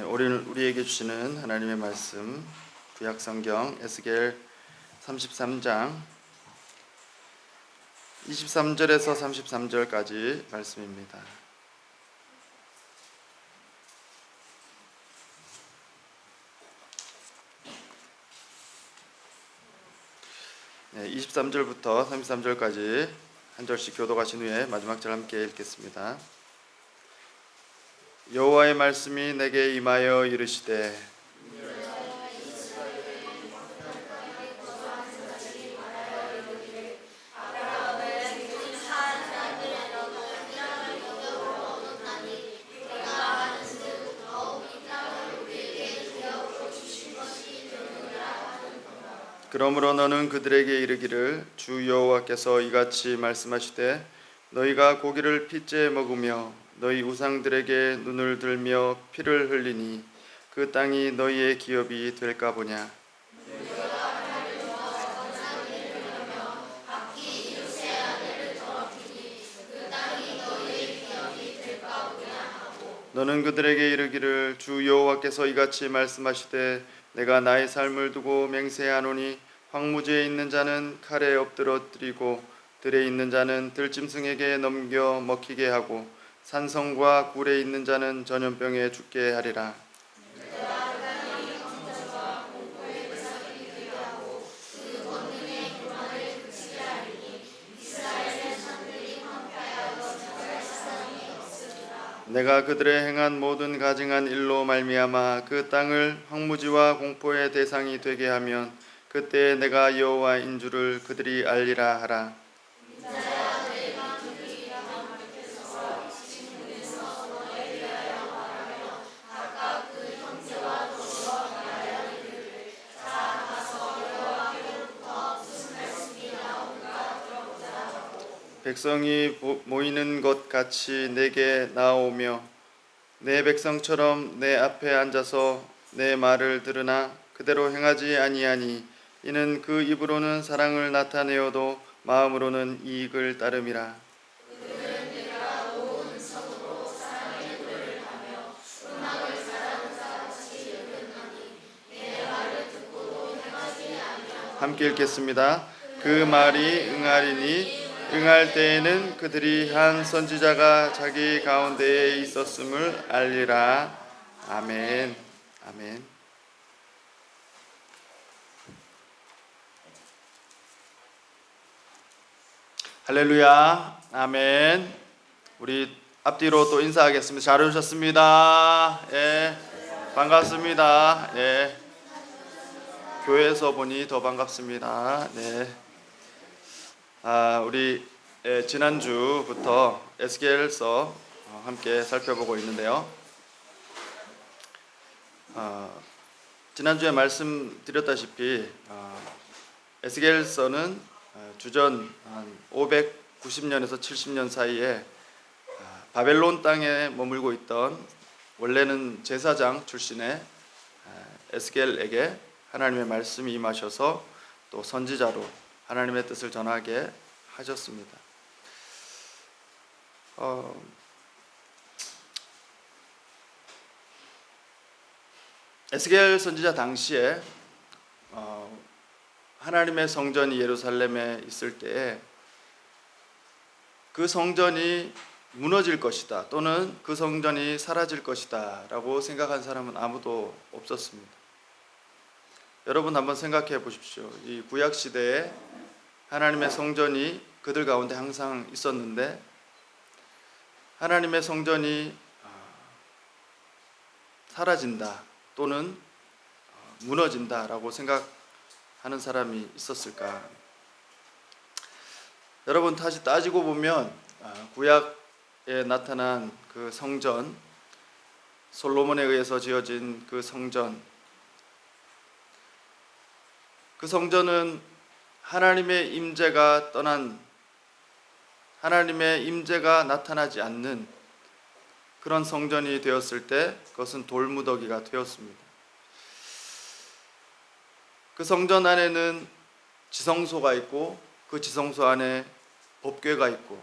오늘 우리에게 주시는 하나님의 말씀 구약 성경 에스겔 33장 23절에서 33절까지 말씀입니다. 23절부터 33절까지 한 절씩 교독하신 후에 마지막 절 함께 읽겠습니다. 여호와의 말씀이 내게 임하여 이르시되 그러므로 너는 그들에게 이르기를 주 여호와께서 이같이 말씀하시되 너희가 고기를 핏째 먹으며 너희 우상들에게 눈을 들며 피를 흘리니 그 땅이 너희의 기업이 될까 보냐. 너는 그들에게 이르기를 주 여호와께서 이같이 말씀하시되 내가 나의 삶을 두고 맹세하노니 황무지에 있는 자는 칼에 엎드러뜨리고 들에 있는 자는 들짐승에게 넘겨 먹히게 하고 산성과 굴에 있는 자는 전염병에 죽게 하리라. 내가 그들의 행한 모든 가증한 일로 말미암아 그 땅을 황무지와 공포의 대상이 되게 하면 그때 내가 여호와인 줄을 그들이 알리라 하라. 백성이 모이는 것 같이 내게 나오며 내 백성처럼 내 앞에 앉아서 내 말을 들으나 그대로 행하지 아니하니 이는 그 입으로는 사랑을 나타내어도 마음으로는 이익을 따름이라. 함께 읽겠습니다. 그 말이 응하리니 응할 때에는 그들이 한 선지자가 자기 가운데에 있었음을 알리라. 아멘. 아멘. 할렐루야. 아멘. 우리 앞뒤로 또 인사하겠습니다. 잘 오셨습니다. 예. 반갑습니다. 예. 교회에서 보니 더 반갑습니다. 네. 우리 지난주부터 에스겔서 함께 살펴보고 있는데요. 지난주에 말씀드렸다시피 에스겔서는 주전 한 590년에서 70년 사이에 바벨론 땅에 머물고 있던 원래는 제사장 출신의 에스겔에게 하나님의 말씀이 임하셔서 또 선지자로 하나님의 뜻을 전하게 하셨습니다. 에스겔 선지자 당시에 하나님의 성전이 예루살렘에 있을 때에 그 성전이 무너질 것이다 또는 그 성전이 사라질 것이다 라고 생각한 사람은 아무도 없었습니다. 여러분 한번 생각해 보십시오. 이 구약 시대에 하나님의 성전이 그들 가운데 항상 있었는데 하나님의 성전이 사라진다 또는 무너진다라고 생각하는 사람이 있었을까? 여러분 다시 따지고 보면 구약에 나타난 그 성전, 솔로몬에 의해서 지어진 그 성전, 그 성전은 하나님의 임재가 떠난, 하나님의 임재가 나타나지 않는 그런 성전이 되었을 때 그것은 돌무더기가 되었습니다. 그 성전 안에는 지성소가 있고 그 지성소 안에 법궤가 있고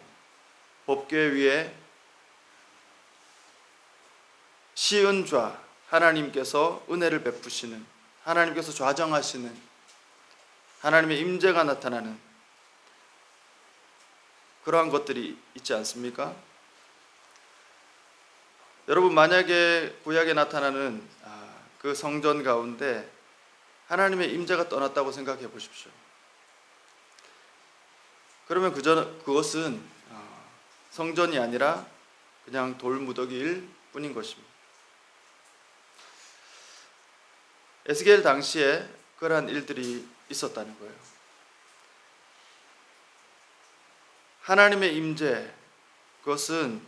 법궤 위에 시은좌 하나님께서 은혜를 베푸시는, 하나님께서 좌정하시는, 하나님의 임재가 나타나는 그러한 것들이 있지 않습니까? 여러분, 만약에 구약에 나타나는 그 성전 가운데 하나님의 임재가 떠났다고 생각해 보십시오. 그러면 그것은 성전이 아니라 그냥 돌무더기일 뿐인 것입니다. 에스겔 당시에 그러한 일들이 있었다는 거예요. 하나님의 임재, 그것은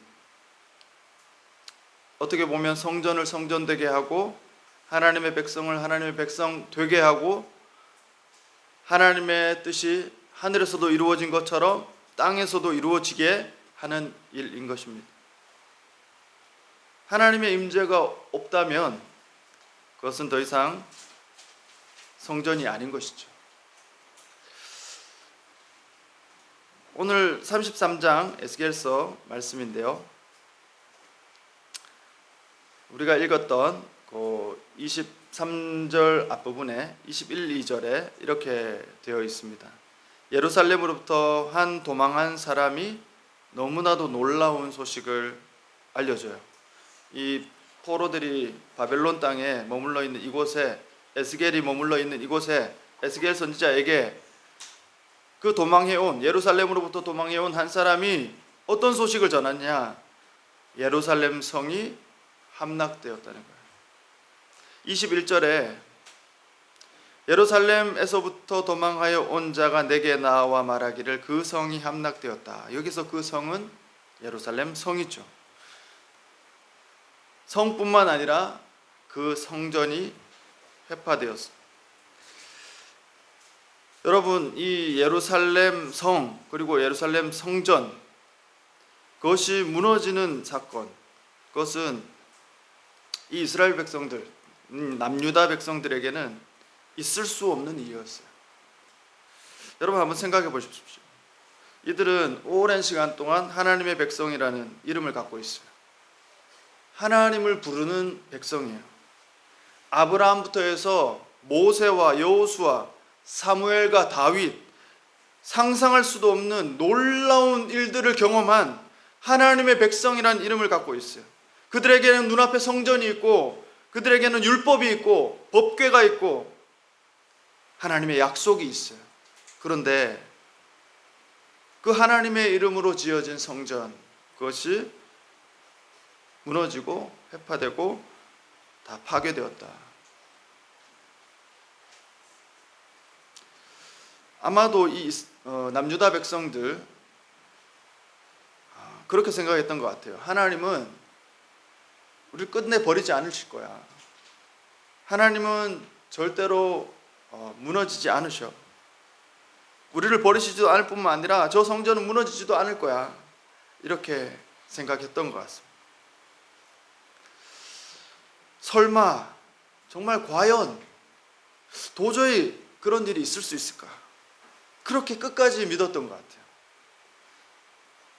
어떻게 보면 성전을 성전되게 하고 하나님의 백성을 하나님의 백성 되게 하고 하나님의 뜻이 하늘에서도 이루어진 것처럼 땅에서도 이루어지게 하는 일인 것입니다. 하나님의 임재가 없다면 그것은 더 이상 성전이 아닌 것이죠. 오늘 33장 에스겔서 말씀인데요, 우리가 읽었던 그 23절 앞부분에 21, 2절에 이렇게 되어 있습니다. 예루살렘으로부터 한 도망한 사람이 너무나도 놀라운 소식을 알려줘요. 이 포로들이 바벨론 땅에 머물러 있는 이곳에, 에스겔이 머물러 있는 이곳에 에스겔 선지자에게 그 도망해온, 예루살렘으로부터 도망해온 한 사람이 어떤 소식을 전하냐? 예루살렘 성이 함락되었다는 거예요. 21절에 예루살렘에서부터 도망하여 온 자가 내게 나와 말하기를 그 성이 함락되었다. 여기서 그 성은 예루살렘 성이죠. 성뿐만 아니라 그 성전이 회파되었습니다. 여러분, 이 예루살렘 성 그리고 예루살렘 성전, 그것이 무너지는 사건, 그것은 이 이스라엘 백성들, 남유다 백성들에게는 있을 수 없는 일이었어요. 여러분, 한번 생각해 보십시오. 이들은 오랜 시간 동안 하나님의 백성이라는 이름을 갖고 있어요. 하나님을 부르는 백성이에요. 아브라함부터 해서 모세와 여호수아, 사무엘과 다윗, 상상할 수도 없는 놀라운 일들을 경험한 하나님의 백성이라는 이름을 갖고 있어요. 그들에게는 눈앞에 성전이 있고, 그들에게는 율법이 있고, 법궤가 있고, 하나님의 약속이 있어요. 그런데 그 하나님의 이름으로 지어진 성전, 그것이 무너지고 회파되고 다 파괴되었다. 아마도 이 남유다 백성들 그렇게 생각했던 것 같아요. 하나님은 우리를 끝내 버리지 않으실 거야. 하나님은 절대로 무너지지 않으셔. 우리를 버리시지도 않을 뿐만 아니라 저 성전은 무너지지도 않을 거야. 이렇게 생각했던 것 같습니다. 설마, 정말 과연 도저히 그런 일이 있을 수 있을까? 그렇게 끝까지 믿었던 것 같아요.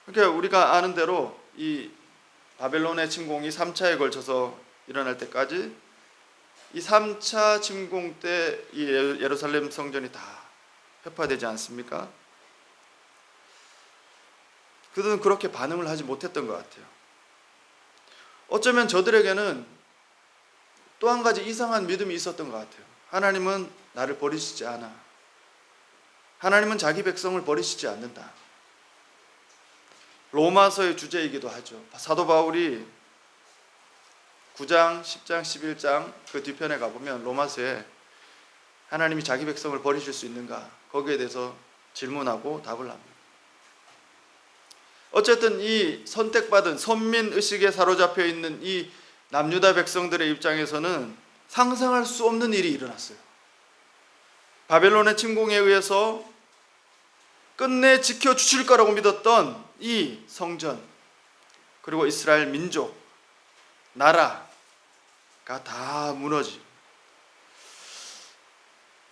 그러니까 우리가 아는 대로 이 바벨론의 침공이 3차에 걸쳐서 일어날 때까지 이 3차 침공 때 이 예루살렘 성전이 다 회파되지 않습니까? 그들은 그렇게 반응을 하지 못했던 것 같아요. 어쩌면 저들에게는 또 한 가지 이상한 믿음이 있었던 것 같아요. 하나님은 나를 버리시지 않아. 하나님은 자기 백성을 버리시지 않는다. 로마서의 주제이기도 하죠. 사도 바울이 9장, 10장, 11장 그 뒤편에 가보면 로마서에 하나님이 자기 백성을 버리실 수 있는가? 거기에 대해서 질문하고 답을 합니다. 어쨌든 이 선택받은 선민의식에 사로잡혀 있는 이 남유다 백성들의 입장에서는 상상할 수 없는 일이 일어났어요. 바벨론의 침공에 의해서 끝내 지켜주실 거라고 믿었던 이 성전, 그리고 이스라엘 민족, 나라가 다 무너지.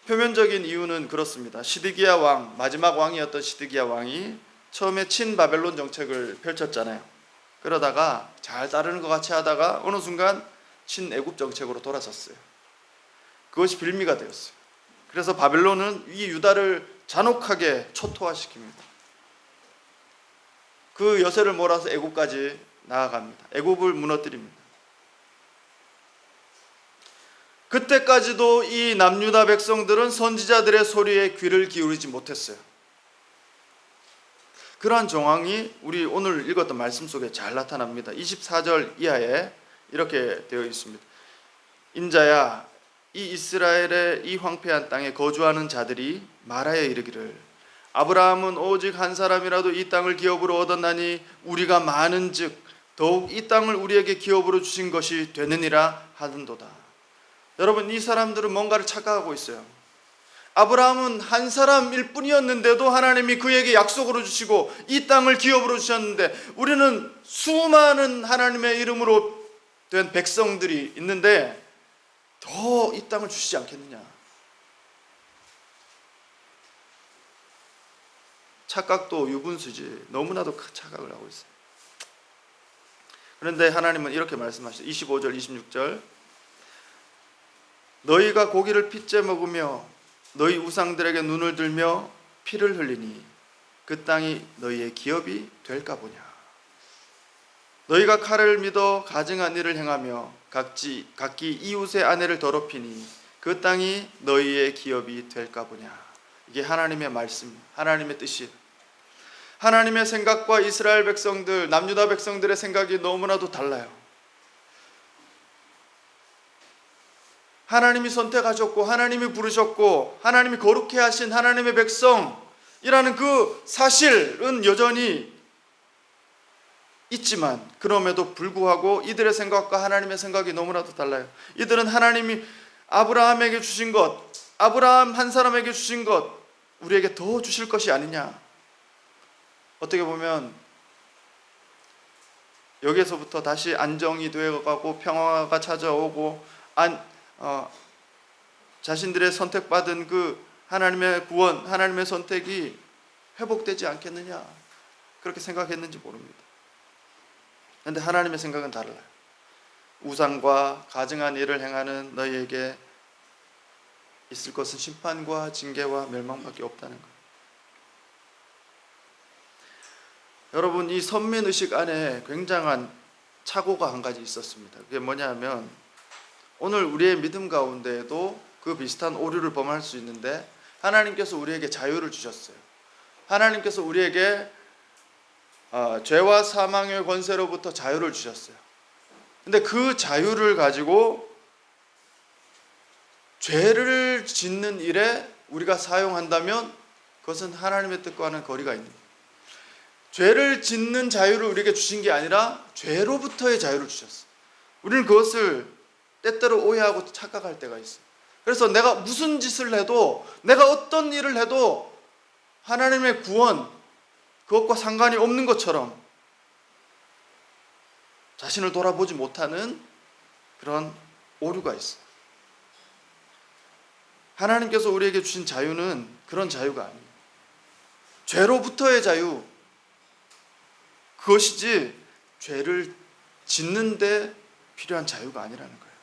표면적인 이유는 그렇습니다. 시드기야 왕, 마지막 왕이었던 시드기야 왕이 처음에 친바벨론 정책을 펼쳤잖아요. 그러다가 잘 따르는 것 같이 하다가 어느 순간 친애굽 정책으로 돌아섰어요. 그것이 빌미가 되었어요. 그래서 바벨론은 이 유다를 잔혹하게 초토화시킵니다. 그 여세를 몰아서 애굽까지 나아갑니다. 애굽을 무너뜨립니다. 그때까지도 이 남유다 백성들은 선지자들의 소리에 귀를 기울이지 못했어요. 그러한 정황이 우리 오늘 읽었던 말씀 속에 잘 나타납니다. 24절 이하에 이렇게 되어 있습니다. 인자야, 이 이스라엘의 이 황폐한 땅에 거주하는 자들이 말하여 이르기를 아브라함은 오직 한 사람이라도 이 땅을 기업으로 얻었나니 우리가 많은즉 더욱 이 땅을 우리에게 기업으로 주신 것이 되느니라 하던도다. 여러분, 이 사람들은 뭔가를 착각하고 있어요. 아브라함은 한 사람일 뿐이었는데도 하나님이 그에게 약속으로 주시고 이 땅을 기업으로 주셨는데, 우리는 수많은 하나님의 이름으로 된 백성들이 있는데 더 이 땅을 주시지 않겠느냐. 착각도 유분수지. 너무나도 큰 착각을 하고 있어요. 그런데 하나님은 이렇게 말씀하시죠. 25절 26절 너희가 고기를 핏째 먹으며 너희 우상들에게 눈을 들며 피를 흘리니 그 땅이 너희의 기업이 될까 보냐. 너희가 칼을 믿어 가증한 일을 행하며 각기 이웃의 아내를 더럽히니 그 땅이 너희의 기업이 될까 보냐. 이게 하나님의 말씀, 하나님의 뜻이에요. 하나님의 생각과 이스라엘 백성들, 남유다 백성들의 생각이 너무나도 달라요. 하나님이 선택하셨고 하나님이 부르셨고 하나님이 거룩해 하신 하나님의 백성이라는 그 사실은 여전히 있지만, 그럼에도 불구하고 이들의 생각과 하나님의 생각이 너무나도 달라요. 이들은 하나님이 아브라함에게 주신 것, 아브라함 한 사람에게 주신 것 우리에게 더 주실 것이 아니냐. 어떻게 보면 여기에서부터 다시 안정이 되어가고 평화가 찾아오고 자신들의 선택받은 그 하나님의 구원, 하나님의 선택이 회복되지 않겠느냐, 그렇게 생각했는지 모릅니다. 그런데 하나님의 생각은 달라요. 우상과 가증한 일을 행하는 너희에게 있을 것은 심판과 징계와 멸망밖에 없다는 거예요. 여러분, 이 선민의식 안에 굉장한 착오가 한 가지 있었습니다. 그게 뭐냐면, 오늘 우리의 믿음 가운데에도 그 비슷한 오류를 범할 수 있는데, 하나님께서 우리에게 자유를 주셨어요. 하나님께서 우리에게 죄와 사망의 권세로부터 자유를 주셨어요. 근데 그 자유를 가지고 죄를 짓는 일에 우리가 사용한다면 그것은 하나님의 뜻과는 거리가 있는 거예요. 죄를 짓는 자유를 우리에게 주신 게 아니라 죄로부터의 자유를 주셨어요. 우리는 그것을 때때로 오해하고 착각할 때가 있어요. 그래서 내가 무슨 짓을 해도, 내가 어떤 일을 해도 하나님의 구원, 그것과 상관이 없는 것처럼 자신을 돌아보지 못하는 그런 오류가 있어요. 하나님께서 우리에게 주신 자유는 그런 자유가 아니에요. 죄로부터의 자유, 그것이지 죄를 짓는 데 필요한 자유가 아니라는 거예요.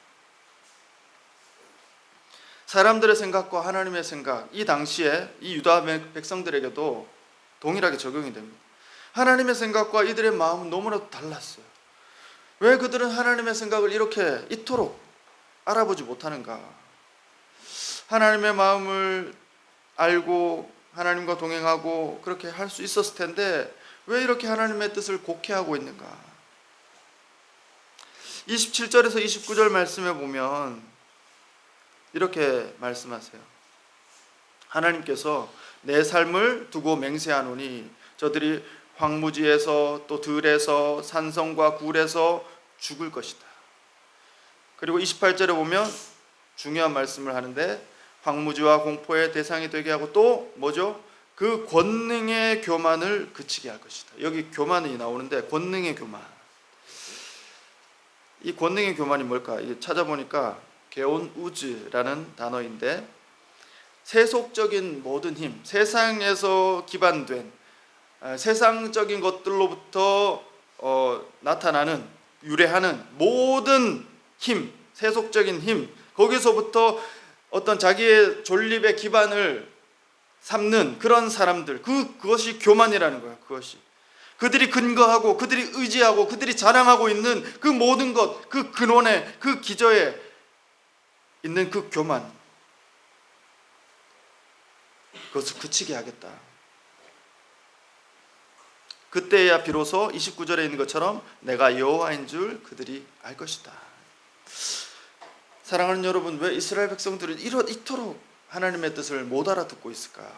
사람들의 생각과 하나님의 생각, 이 당시에 이 유다 백성들에게도 동일하게 적용이 됩니다. 하나님의 생각과 이들의 마음은 너무나도 달랐어요. 왜 그들은 하나님의 생각을 이렇게 이토록 알아보지 못하는가? 하나님의 마음을 알고 하나님과 동행하고 그렇게 할 수 있었을 텐데 왜 이렇게 하나님의 뜻을 곡해하고 있는가? 27절에서 29절 말씀에 보면 이렇게 말씀하세요. 하나님께서 내 삶을 두고 맹세하노니 저들이 황무지에서 또 들에서 산성과 굴에서 죽을 것이다. 그리고 28절에 보면 중요한 말씀을 하는데, 황무지와 공포의 대상이 되게 하고 또 뭐죠? 그 권능의 교만을 그치게 할 것이다. 여기 교만이 나오는데 권능의 교만. 이 권능의 교만이 뭘까? 이게 찾아보니까 게온 우즈라는 단어인데, 세속적인 모든 힘, 세상에서 기반된 세상적인 것들로부터 나타나는, 유래하는 모든 힘, 세속적인 힘, 거기서부터 어떤 자기의 존립의 기반을 삼는 그런 사람들, 그것이 교만이라는 거예요. 그것이 그들이 근거하고 그들이 의지하고 그들이 자랑하고 있는 그 모든 것, 그 근원에, 그 기저에 있는 그 교만, 그것을 그치게 하겠다. 그때야 비로소 29절에 있는 것처럼 내가 여호와인 줄 그들이 알 것이다. 사랑하는 여러분, 왜 이스라엘 백성들은 이토록 하나님의 뜻을 못 알아듣고 있을까?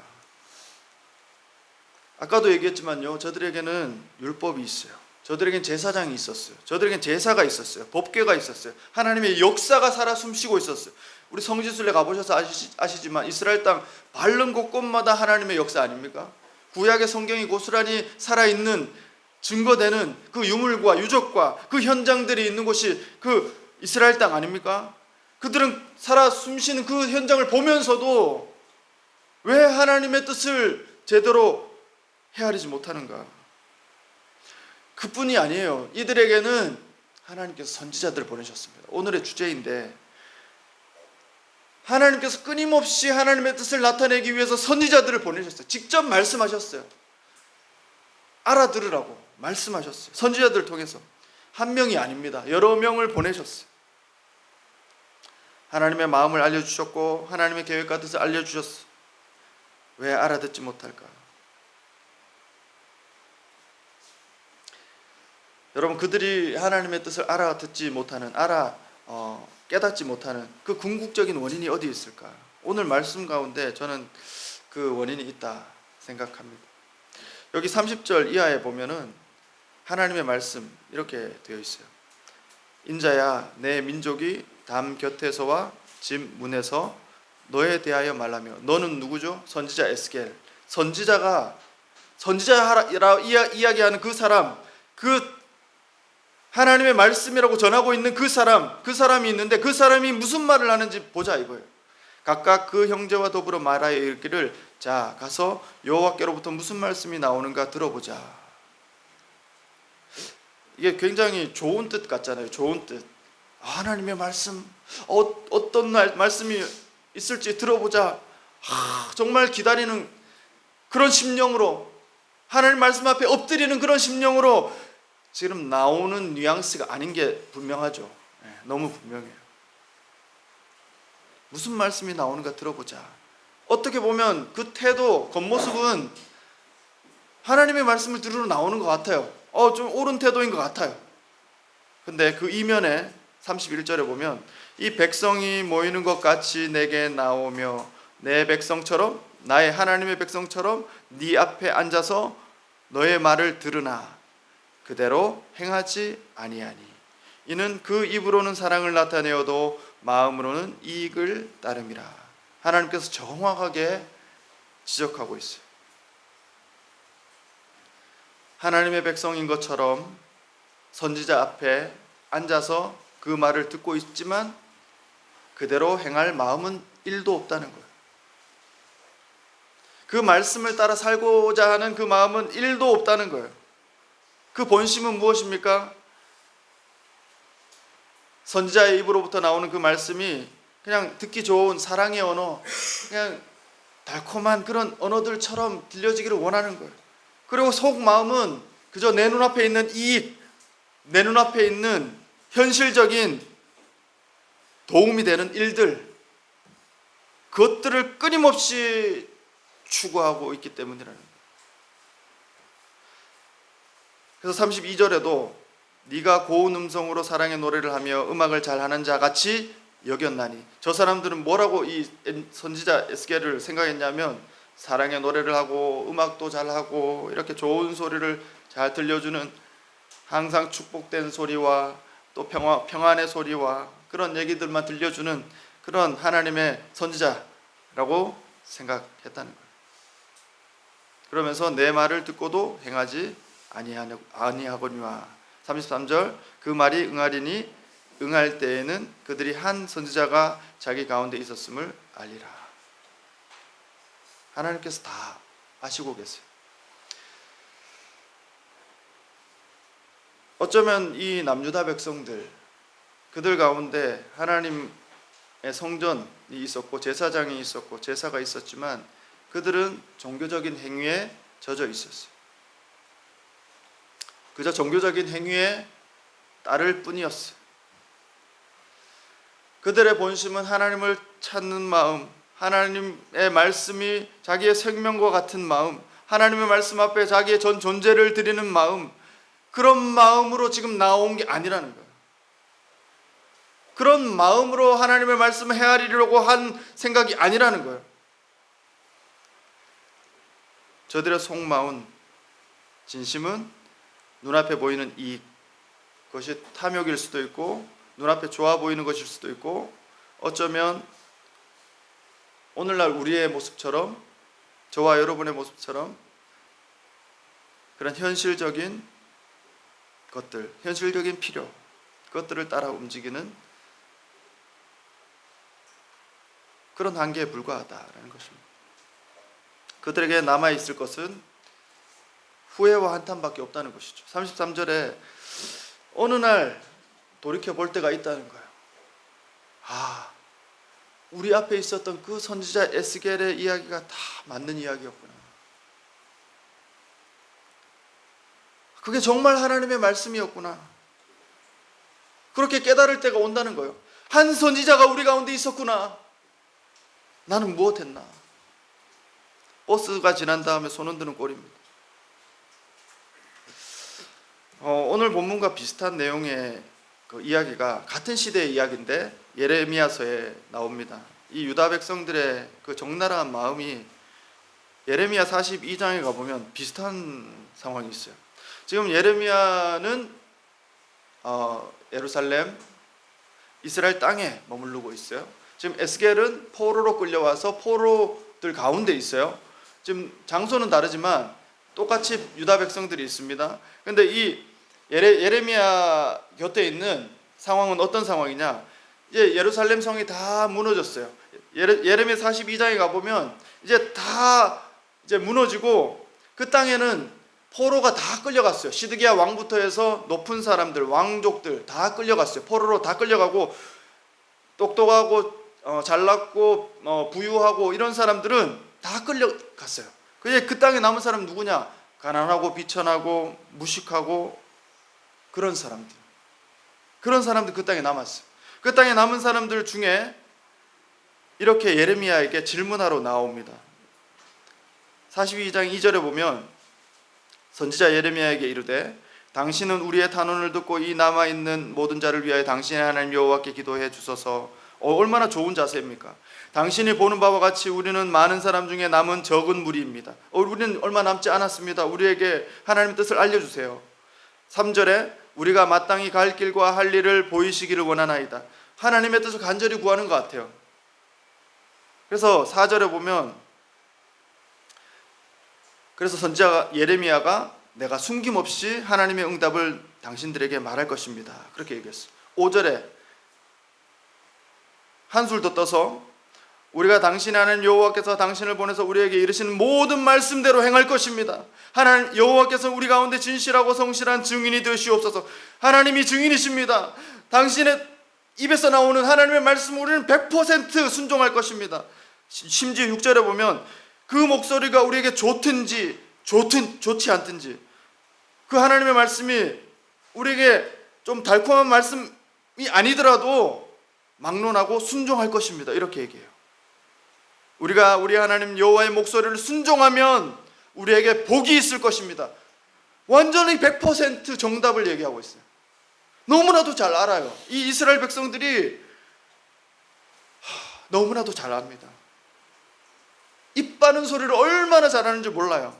아까도 얘기했지만요, 저들에게는 율법이 있어요. 저들에겐 제사장이 있었어요. 저들에겐 제사가 있었어요. 법궤가 있었어요. 하나님의 역사가 살아 숨쉬고 있었어요. 우리 성지순례 가보셔서 아시지만 이스라엘 땅 밟는 곳곳마다 하나님의 역사 아닙니까? 구약의 성경이 고스란히 살아있는 증거되는 그 유물과 유적과 그 현장들이 있는 곳이 그 이스라엘 땅 아닙니까? 그들은 살아 숨쉬는 그 현장을 보면서도 왜 하나님의 뜻을 제대로 헤아리지 못하는가? 그뿐이 아니에요. 이들에게는 하나님께서 선지자들을 보내셨습니다. 오늘의 주제인데, 하나님께서 끊임없이 하나님의 뜻을 나타내기 위해서 선지자들을 보내셨어요. 직접 말씀하셨어요. 알아들으라고 말씀하셨어요. 선지자들을 통해서. 한 명이 아닙니다. 여러 명을 보내셨어요. 하나님의 마음을 알려주셨고 하나님의 계획과 뜻을 알려주셨어요. 왜 알아듣지 못할까? 여러분, 그들이 하나님의 뜻을 알아듣지 못하는, 깨닫지 못하는 그 궁극적인 원인이 어디 있을까? 오늘 말씀 가운데 저는 그 원인이 있다 생각합니다. 여기 30절 이하에 보면은 하나님의 말씀 이렇게 되어 있어요. 인자야, 내 민족이 담 곁에서와 집 문에서 너에 대하여 말하며. 너는 누구죠? 선지자 에스겔. 선지자라 이야기하는 그 사람, 그 하나님의 말씀이라고 전하고 있는 그 사람이 있는데, 그 사람이 무슨 말을 하는지 보자 이거예요. 각각 그 형제와 더불어 말하여 이르기를, 자 가서 여호와께로부터 무슨 말씀이 나오는가 들어보자. 이게 굉장히 좋은 뜻 같잖아요. 좋은 뜻. 하나님의 말씀, 어떤 말씀이 있을지 들어보자. 정말 기다리는 그런 심령으로, 하나님 말씀 앞에 엎드리는 그런 심령으로 지금 나오는 뉘앙스가 아닌 게 분명하죠. 너무 분명해요. 무슨 말씀이 나오는가 들어보자. 어떻게 보면 그 태도, 겉모습은 하나님의 말씀을 들으러 나오는 것 같아요. 좀 옳은 태도인 것 같아요. 근데 그 이면에 31절에 보면, 이 백성이 모이는 것 같이 내게 나오며 내 백성처럼, 나의 하나님의 백성처럼 네 앞에 앉아서 너의 말을 들으나 그대로 행하지 아니하니 이는 그 입으로는 사랑을 나타내어도 마음으로는 이익을 따름이라. 하나님께서 정확하게 지적하고 있어요. 하나님의 백성인 것처럼 선지자 앞에 앉아서 그 말을 듣고 있지만 그대로 행할 마음은 1도 없다는 거예요. 그 말씀을 따라 살고자 하는 그 마음은 1도 없다는 거예요. 그 본심은 무엇입니까? 선지자의 입으로부터 나오는 그 말씀이 그냥 듣기 좋은 사랑의 언어, 그냥 달콤한 그런 언어들처럼 들려지기를 원하는 거예요. 그리고 속마음은 그저 내 눈앞에 있는 이익, 내 눈앞에 있는 현실적인 도움이 되는 일들, 그것들을 끊임없이 추구하고 있기 때문이라는 거예요. 그래서 32절에도 네가 고운 음성으로 사랑의 노래를 하며 음악을 잘하는 자 같이 여겼나니, 저 사람들은 뭐라고 이 선지자 에스겔을 생각했냐면, 사랑의 노래를 하고 음악도 잘하고 이렇게 좋은 소리를 잘 들려주는, 항상 축복된 소리와 또 평안의 소리와 그런 얘기들만 들려주는 그런 하나님의 선지자라고 생각했다는 거예요. 그러면서 내 말을 듣고도 행하지 아니하거니와. 33절, 그 말이 응하리니 응할 때에는 그들이 한 선지자가 자기 가운데 있었음을 알리라. 하나님께서 다 아시고 계세요. 어쩌면 이 남유다 백성들, 그들 가운데 하나님의 성전이 있었고 제사장이 있었고 제사가 있었지만 그들은 종교적인 행위에 젖어 있었어요. 그저 종교적인 행위에 따를 뿐이었어요. 그들의 본심은 하나님을 찾는 마음, 하나님의 말씀이 자기의 생명과 같은 마음, 하나님의 말씀 앞에 자기의 전 존재를 드리는 마음, 그런 마음으로 지금 나온 게 아니라는 거예요. 그런 마음으로 하나님의 말씀을 헤아리려고 한 생각이 아니라는 거예요. 저들의 속마음, 진심은 눈앞에 보이는 이익, 그것이 탐욕일 수도 있고 눈앞에 좋아 보이는 것일 수도 있고 어쩌면 오늘날 우리의 모습처럼, 저와 여러분의 모습처럼 그런 현실적인 것들, 현실적인 필요, 그것들을 따라 움직이는 그런 한계에 불과하다라는 것입니다. 그들에게 남아있을 것은 후회와 한탄밖에 없다는 것이죠. 33절에 어느 날 돌이켜볼 때가 있다는 거예요. 우리 앞에 있었던 그 선지자 에스겔의 이야기가 다 맞는 이야기였구나. 그게 정말 하나님의 말씀이었구나. 그렇게 깨달을 때가 온다는 거예요. 한 선지자가 우리 가운데 있었구나. 나는 무엇했나? 버스가 지난 다음에 손 흔드는 꼴입니다. 오늘 본문과 비슷한 내용의 그 이야기가 같은 시대의 이야기인데 예레미야서에 나옵니다. 이 유다 백성들의 그 적나라한 마음이 예레미야 42장에 가보면 비슷한 상황이 있어요. 지금 예레미야는 예루살렘, 이스라엘 땅에 머무르고 있어요. 지금 에스겔은 포로로 끌려와서 포로들 가운데 있어요. 지금 장소는 다르지만 똑같이 유다 백성들이 있습니다. 그런데 이 예레미야 곁에 있는 상황은 어떤 상황이냐? 이제 예루살렘 성이 다 무너졌어요. 예레미야 42장에 가보면 이제 다 이제 무너지고 그 땅에는 포로가 다 끌려갔어요. 시드기야 왕부터 해서 높은 사람들, 왕족들 다 끌려갔어요. 포로로 다 끌려가고 똑똑하고 잘났고 부유하고 이런 사람들은 다 끌려갔어요. 그 땅에 남은 사람 누구냐? 가난하고 비천하고 무식하고 그런 사람들 그 땅에 남았어요. 그 땅에 남은 사람들 중에 이렇게 예레미야에게 질문하러 나옵니다. 42장 2절에 보면 선지자 예레미야에게 이르되 당신은 우리의 탄원을 듣고 이 남아있는 모든 자를 위하여 당신의 하나님 여호와께 기도해 주소서. 얼마나 좋은 자세입니까? 당신이 보는 바와 같이 우리는 많은 사람 중에 남은 적은 무리입니다. 우리는 얼마 남지 않았습니다. 우리에게 하나님의 뜻을 알려주세요. 3절에 우리가 마땅히 갈 길과 할 일을 보이시기를 원하나이다. 하나님의 뜻을 간절히 구하는 것 같아요. 그래서 4절에 보면 그래서 선지자 예레미야가 내가 숨김없이 하나님의 응답을 당신들에게 말할 것입니다. 그렇게 얘기했어요. 5절에 한술 더 떠서 우리가 당신의 하나님 여호와께서 당신을 보내서 우리에게 이르시는 모든 말씀대로 행할 것입니다. 하나님 여호와께서 우리 가운데 진실하고 성실한 증인이 되시옵소서. 하나님이 증인이십니다. 당신의 입에서 나오는 하나님의 말씀 우리는 100% 순종할 것입니다. 심지어 6절에 보면 그 목소리가 우리에게 좋든지 좋지 않든지 그 하나님의 말씀이 우리에게 좀 달콤한 말씀이 아니더라도 막론하고 순종할 것입니다. 이렇게 얘기해요. 우리가 우리 하나님 여호와의 목소리를 순종하면 우리에게 복이 있을 것입니다. 완전히 100% 정답을 얘기하고 있어요. 너무나도 잘 알아요. 이 이스라엘 백성들이 너무나도 잘 압니다. 입 바른 소리를 얼마나 잘하는지 몰라요.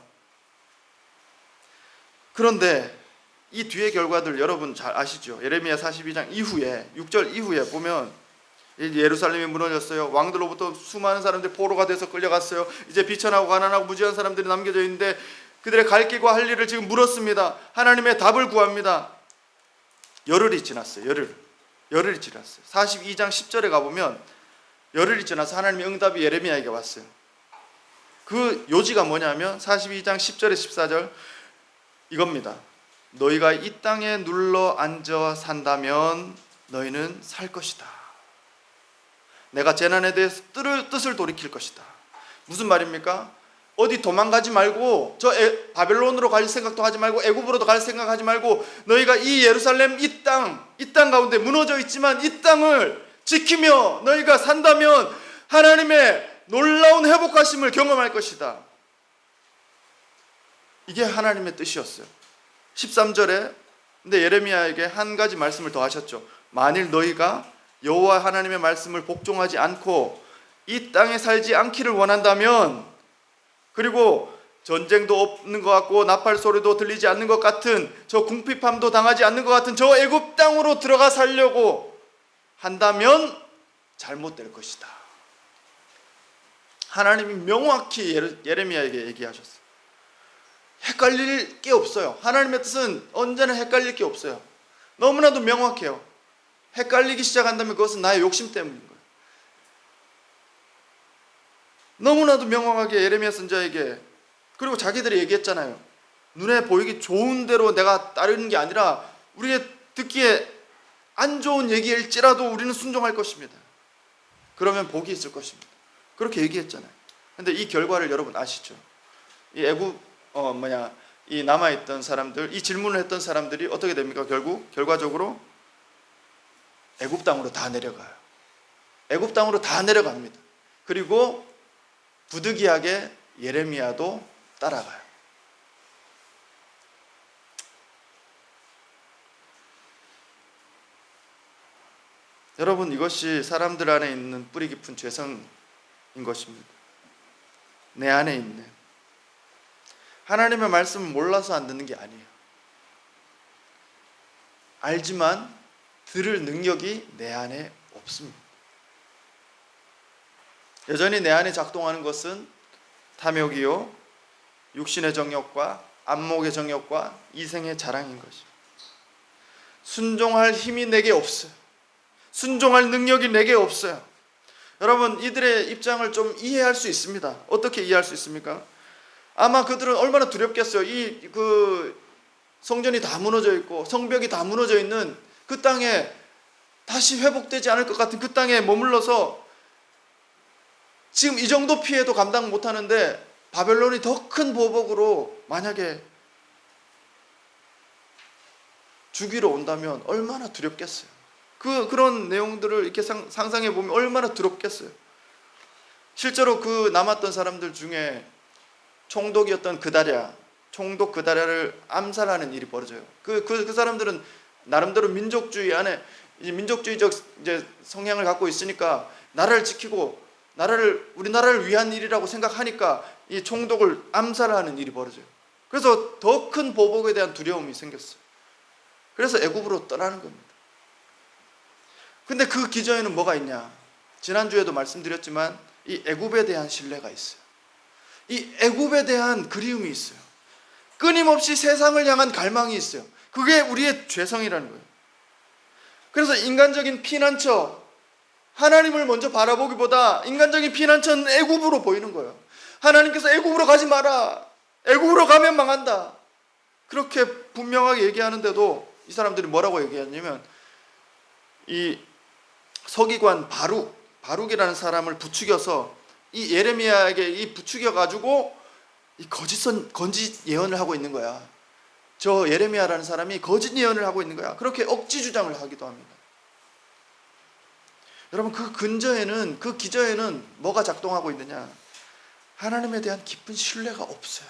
그런데 이 뒤의 결과들 여러분 잘 아시죠? 예레미야 42장 이후에 6절 이후에 보면 예루살렘이 무너졌어요. 왕들로부터 수많은 사람들이 포로가 돼서 끌려갔어요. 이제 비천하고 가난하고 무지한 사람들이 남겨져 있는데 그들의 갈 길과 할 일을 지금 물었습니다. 하나님의 답을 구합니다. 열흘이 지났어요. 열흘이 지났어요. 42장 10절에 가보면 열흘이 지나서 하나님의 응답이 예레미야에게 왔어요. 그 요지가 뭐냐면 42장 10절에 14절 이겁니다. 너희가 이 땅에 눌러 앉아 산다면 너희는 살 것이다. 내가 재난에 대해서 뜻을 돌이킬 것이다. 무슨 말입니까? 어디 도망가지 말고 바벨론으로 갈 생각도 하지 말고 애굽으로도 갈 생각하지 말고 너희가 이 예루살렘 이 땅 가운데 무너져 있지만 이 땅을 지키며 너희가 산다면 하나님의 놀라운 회복하심을 경험할 것이다. 이게 하나님의 뜻이었어요. 13절에 근데 예레미야에게 한 가지 말씀을 더 하셨죠. 만일 너희가 여호와 하나님의 말씀을 복종하지 않고 이 땅에 살지 않기를 원한다면, 그리고 전쟁도 없는 것 같고 나팔 소리도 들리지 않는 것 같은 저 궁핍함도 당하지 않는 것 같은 저 애굽 땅으로 들어가 살려고 한다면 잘못될 것이다. 하나님이 명확히 예레미야에게 얘기하셨어요. 헷갈릴 게 없어요. 하나님의 뜻은 언제나 헷갈릴 게 없어요. 너무나도 명확해요. 헷갈리기 시작한다면 그것은 나의 욕심 때문인 거예요. 너무나도 명확하게 예레미야 선지자에게, 그리고 자기들이 얘기했잖아요. 눈에 보이기 좋은 대로 내가 따르는 게 아니라 우리가 듣기에 안 좋은 얘기일지라도 우리는 순종할 것입니다. 그러면 복이 있을 것입니다. 그렇게 얘기했잖아요. 근데 이 결과를 여러분 아시죠? 이 이 남아있던 사람들, 이 질문을 했던 사람들이 어떻게 됩니까? 결과적으로 애굽 땅으로 다 내려가요. 애굽 땅으로 다 내려갑니다. 그리고 부득이하게 예레미야도 따라가요. 여러분, 이것이 사람들 안에 있는 뿌리 깊은 죄성인 것입니다. 내 안에 있는. 하나님의 말씀을 몰라서 안 듣는 게 아니에요. 알지만 들을 능력이 내 안에 없습니다. 여전히 내 안에 작동하는 것은 탐욕이요, 육신의 정욕과 안목의 정욕과 이생의 자랑인 것입니다. 순종할 힘이 내게 없어요. 순종할 능력이 내게 없어요. 여러분, 이들의 입장을 좀 이해할 수 있습니다. 어떻게 이해할 수 있습니까? 아마 그들은 얼마나 두렵겠어요. 성전이 다 무너져 있고 성벽이 다 무너져 있는 그 땅에 다시 회복되지 않을 것 같은 그 땅에 머물러서 지금 이 정도 피해도 감당 못하는데 바벨론이 더 큰 보복으로 만약에 죽이러 온다면 얼마나 두렵겠어요. 그런 내용들을 이렇게 상상해 보면 얼마나 두렵겠어요. 실제로 그 남았던 사람들 중에 총독이었던 총독 그다랴를 암살하는 일이 벌어져요. 그 사람들은 나름대로 민족주의 안에 민족주의적 성향을 갖고 있으니까 나라를 지키고 우리나라를 위한 일이라고 생각하니까 이 총독을 암살하는 일이 벌어져요. 그래서 더 큰 보복에 대한 두려움이 생겼어요. 그래서 애굽으로 떠나는 겁니다. 근데 그 기저에는 뭐가 있냐? 지난주에도 말씀드렸지만 이 애굽에 대한 신뢰가 있어요. 이 애굽에 대한 그리움이 있어요. 끊임없이 세상을 향한 갈망이 있어요. 그게 우리의 죄성이라는 거예요. 그래서 인간적인 피난처, 하나님을 먼저 바라보기보다 인간적인 피난처는 애굽으로 보이는 거예요. 하나님께서 애굽으로 가지 마라. 애굽으로 가면 망한다. 그렇게 분명하게 얘기하는데도 이 사람들이 뭐라고 얘기했냐면, 이 서기관 바룩이라는 사람을 부추겨서 이 예레미야에게 부추겨 가지고 이 거짓 예언을 하고 있는 거야. 저 예레미야라는 사람이 거짓 예언을 하고 있는 거야. 그렇게 억지 주장을 하기도 합니다. 여러분, 그 기저에는 뭐가 작동하고 있느냐? 하나님에 대한 깊은 신뢰가 없어요.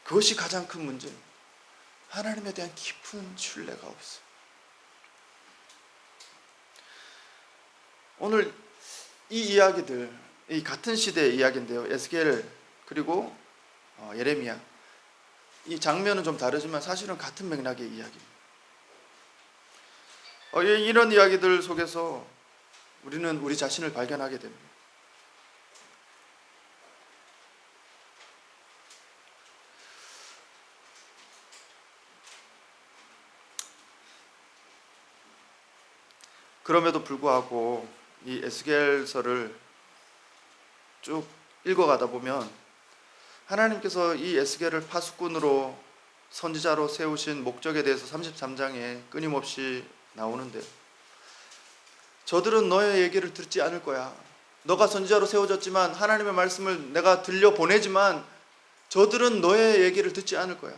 그것이 가장 큰 문제입니다. 하나님에 대한 깊은 신뢰가 없어요. 오늘 이 이야기들, 이 같은 시대의 이야기인데요. 에스겔 그리고 예레미야, 이 장면은 좀 다르지만 사실은 같은 맥락의 이야기입니다. 이런 이야기들 속에서 우리는 우리 자신을 발견하게 됩니다. 그럼에도 불구하고 이 에스겔서를 쭉 읽어가다 보면 하나님께서 이 에스겔을 파수꾼으로 선지자로 세우신 목적에 대해서 33장에 끊임없이 나오는데요. 저들은 너의 얘기를 듣지 않을 거야. 너가 선지자로 세워졌지만 하나님의 말씀을 내가 들려보내지만 저들은 너의 얘기를 듣지 않을 거야.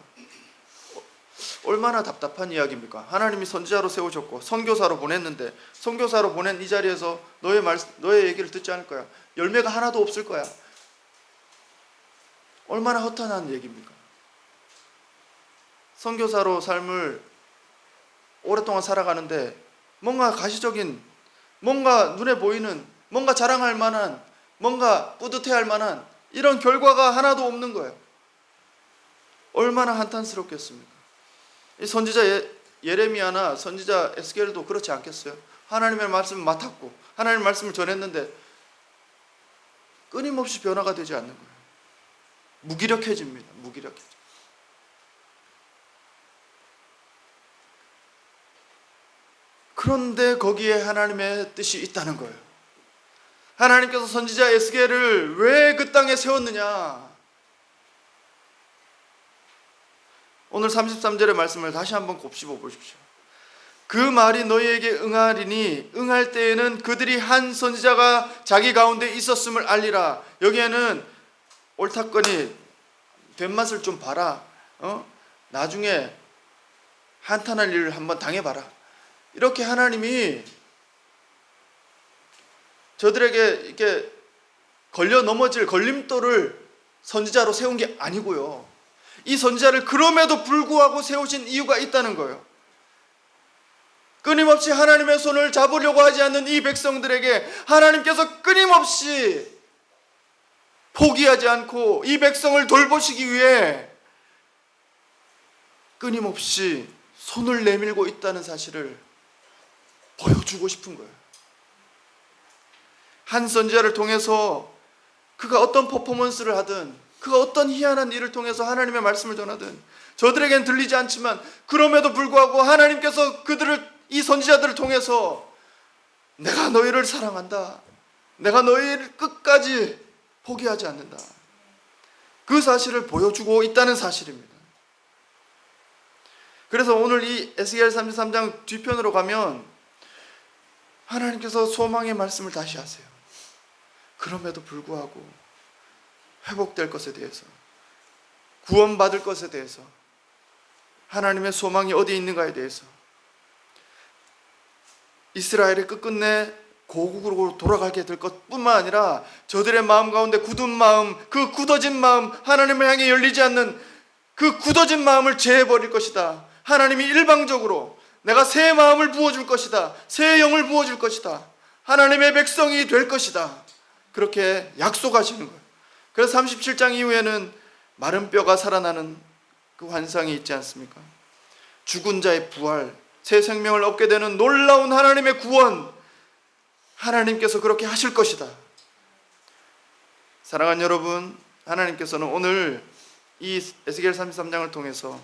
얼마나 답답한 이야기입니까? 하나님이 선지자로 세우셨고 선교사로 보냈는데 선교사로 보낸 이 자리에서 너의 얘기를 듣지 않을 거야. 열매가 하나도 없을 거야. 얼마나 허탄한 얘기입니까? 선교사로 삶을 오랫동안 살아가는데 뭔가 가시적인, 뭔가 눈에 보이는, 뭔가 자랑할 만한, 뭔가 뿌듯해할 만한 이런 결과가 하나도 없는 거예요. 얼마나 한탄스럽겠습니까? 이 선지자 예레미야나 선지자 에스겔도 그렇지 않겠어요? 하나님의 말씀을 맡았고 하나님의 말씀을 전했는데 끊임없이 변화가 되지 않는 거예요. 무기력해집니다. 무기력해져. 그런데 거기에 하나님의 뜻이 있다는 거예요. 하나님께서 선지자 에스겔을 왜 그 땅에 세웠느냐? 오늘 33절의 말씀을 다시 한번 곱씹어 보십시오. 그 말이 너희에게 응하리니 응할 때에는 그들이 한 선지자가 자기 가운데 있었음을 알리라. 여기에는 옳다거니 된맛을 좀 봐라. 나중에 한탄할 일을 한번 당해봐라. 이렇게 하나님이 저들에게 이렇게 걸려 넘어질 걸림돌을 선지자로 세운 게 아니고요. 이 선지자를 그럼에도 불구하고 세우신 이유가 있다는 거예요. 끊임없이 하나님의 손을 잡으려고 하지 않는 이 백성들에게 하나님께서 끊임없이 포기하지 않고 이 백성을 돌보시기 위해 끊임없이 손을 내밀고 있다는 사실을 보여주고 싶은 거예요. 한 선지자를 통해서 그가 어떤 퍼포먼스를 하든 그가 어떤 희한한 일을 통해서 하나님의 말씀을 전하든 저들에겐 들리지 않지만 그럼에도 불구하고 하나님께서 이 선지자들을 통해서 내가 너희를 사랑한다. 내가 너희를 끝까지 포기하지 않는다. 그 사실을 보여주고 있다는 사실입니다. 그래서 오늘 이 에스겔 33장 뒤편으로 가면 하나님께서 소망의 말씀을 다시 하세요. 그럼에도 불구하고 회복될 것에 대해서, 구원받을 것에 대해서, 하나님의 소망이 어디에 있는가에 대해서, 이스라엘이 끝끝내 고국으로 돌아가게 될 것뿐만 아니라 저들의 마음 가운데 굳은 마음, 그 굳어진 마음, 하나님을 향해 열리지 않는 그 굳어진 마음을 제해버릴 것이다. 하나님이 일방적으로 내가 새 마음을 부어줄 것이다. 새 영을 부어줄 것이다. 하나님의 백성이 될 것이다. 그렇게 약속하시는 거예요. 그래서 37장 이후에는 마른 뼈가 살아나는 그 환상이 있지 않습니까? 죽은 자의 부활, 새 생명을 얻게 되는 놀라운 하나님의 구원, 하나님께서 그렇게 하실 것이다. 사랑하는 여러분, 하나님께서는 오늘 이 에스겔 33장을 통해서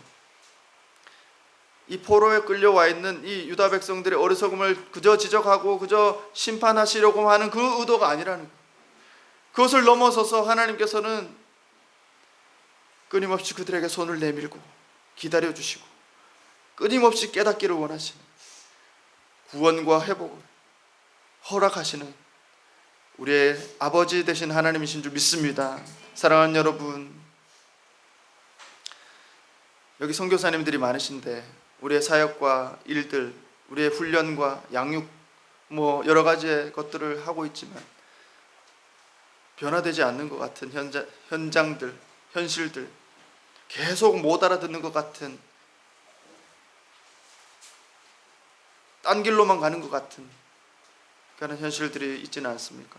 이 포로에 끌려와 있는 이 유다 백성들의 어리석음을 그저 지적하고 그저 심판하시려고 하는 그 의도가 아니라는 거예요. 그것을 넘어서서 하나님께서는 끊임없이 그들에게 손을 내밀고 기다려주시고 끊임없이 깨닫기를 원하시는 구원과 회복을 허락하시는 우리의 아버지 되신 하나님이신 줄 믿습니다. 사랑하는 여러분, 여기 선교사님들이 많으신데 우리의 사역과 일들, 우리의 훈련과 양육 여러 가지의 것들을 하고 있지만 변화되지 않는 것 같은 현장들, 현실들, 계속 못 알아듣는 것 같은, 딴 길로만 가는 것 같은 그런 현실들이 있지는 않습니까?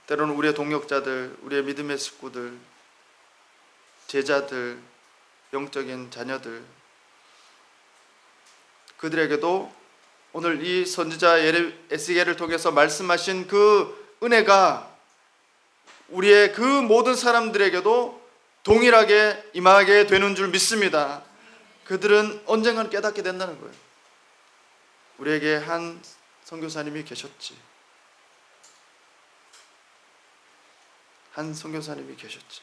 때로는 우리의 동역자들, 우리의 믿음의 식구들, 제자들, 영적인 자녀들, 그들에게도 오늘 이 선지자 에스겔을 통해서 말씀하신 그 은혜가 우리의 그 모든 사람들에게도 동일하게 임하게 되는 줄 믿습니다. 그들은 언젠가는 깨닫게 된다는 거예요. 우리에게 한 선교사님이 계셨지. 한 선교사님이 계셨지.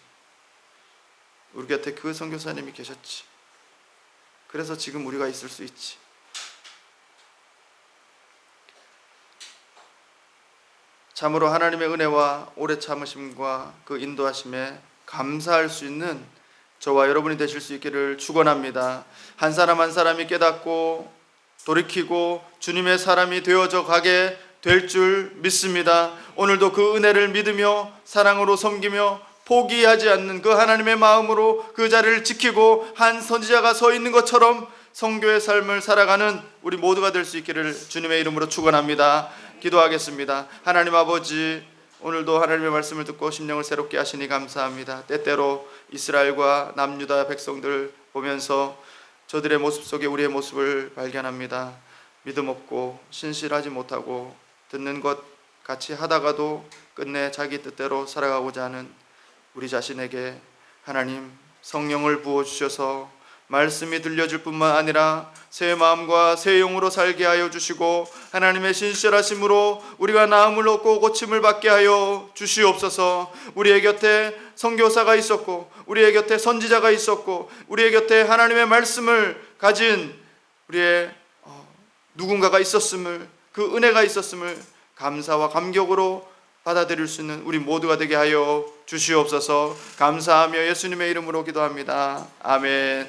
우리 곁에 그 선교사님이 계셨지. 그래서 지금 우리가 있을 수 있지. 참으로 하나님의 은혜와 오래 참으심과 그 인도하심에 감사할 수 있는 저와 여러분이 되실 수 있기를 축원합니다. 한 사람 한 사람이 깨닫고 돌이키고 주님의 사람이 되어져 가게 될 줄 믿습니다. 오늘도 그 은혜를 믿으며 사랑으로 섬기며 포기하지 않는 그 하나님의 마음으로 그 자리를 지키고 한 선지자가 서 있는 것처럼 성교의 삶을 살아가는 우리 모두가 될 수 있기를 주님의 이름으로 축원합니다. 기도하겠습니다. 하나님 아버지, 오늘도 하나님의 말씀을 듣고 심령을 새롭게 하시니 감사합니다. 때때로 이스라엘과 남유다 백성들 보면서 저들의 모습 속에 우리의 모습을 발견합니다. 믿음 없고 신실하지 못하고 듣는 것 같이 하다가도 끝내 자기 뜻대로 살아가고자 하는 우리 자신에게 하나님 성령을 부어주셔서 말씀이 들려질 뿐만 아니라 새 마음과 새 영으로 살게 하여 주시고 하나님의 신실하심으로 우리가 나음을 얻고 고침을 받게 하여 주시옵소서. 우리의 곁에 선교사가 있었고 우리의 곁에 선지자가 있었고 우리의 곁에 하나님의 말씀을 가진 우리의 누군가가 있었음을, 그 은혜가 있었음을 감사와 감격으로 받아들일 수 있는 우리 모두가 되게 하여 주시옵소서. 감사하며 예수님의 이름으로 기도합니다. 아멘.